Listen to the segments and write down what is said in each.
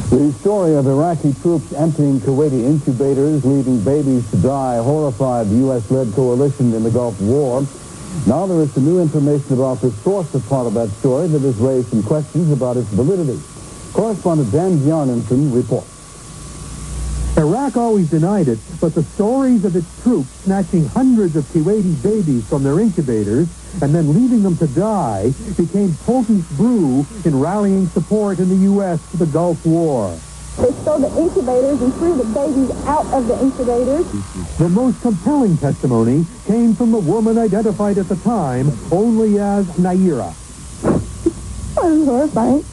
The story of Iraqi troops emptying Kuwaiti incubators, leaving babies to die, horrified the U.S.-led coalition in the Gulf War. Now there is some new information about the source of part of that story that has raised some questions about its validity. Correspondent Dan Bjarnenson reports. Iraq always denied it, but the stories of its troops snatching hundreds of Kuwaiti babies from their incubators and then leaving them to die became potent brew in rallying support in the U.S. for the Gulf War. They stole the incubators and threw the babies out of the incubators. The most compelling testimony came from the woman identified at the time only as Nayira. That was horrifying.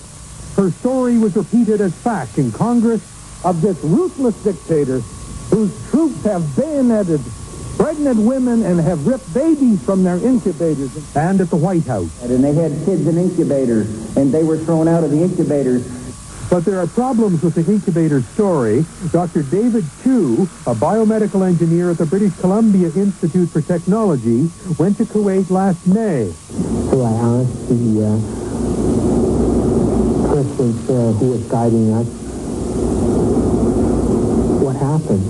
Her story was repeated as fact in Congress of this ruthless dictator whose troops have bayoneted pregnant women and have ripped babies from their incubators. And at the White House. And they had kids in incubators, and they were thrown out of the incubators. But there are problems with the incubator story. Dr. David Chu, a biomedical engineer at the British Columbia Institute for Technology, went to Kuwait last May. So I asked the person who was guiding us what happened,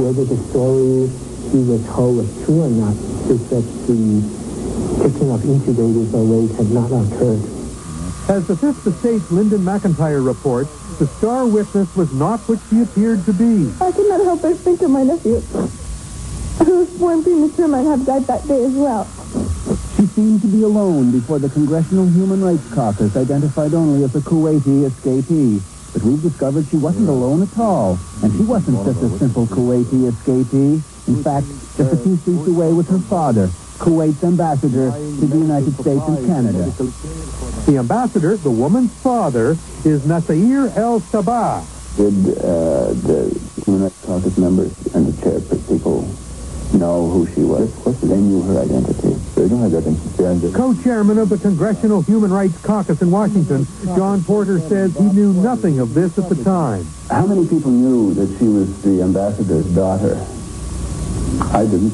whether the story he was told was true or not. He said the taking of incubators away had not occurred. As the Fifth Estate's Lyndon McIntyre reports, the star witness was not what she appeared to be. I could not help but think of my nephew, who was born premature, might have died that day as well. She seemed to be alone before the Congressional Human Rights Caucus identified only as a Kuwaiti escapee. But we've discovered she wasn't alone at all. And she wasn't just a simple Kuwaiti escapee. In fact, just a few streets away was her father, Kuwait's ambassador to the United States and Canada. The ambassador, the woman's father, is Nasir El-Sabah. Did the Human Rights Caucus members and the chairpeople know who she was? Of course, they knew her identity. They don't have that. Co-chairman of the Congressional Human Rights Caucus in Washington, John Porter says he knew nothing of this at the time. How many people knew that she was the ambassador's daughter? I didn't.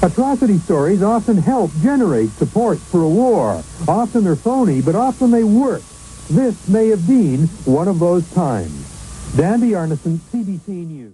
Atrocity stories often help generate support for a war. Often they're phony, but often they work. This may have been one of those times. Dan Bjarnenson, CBC News.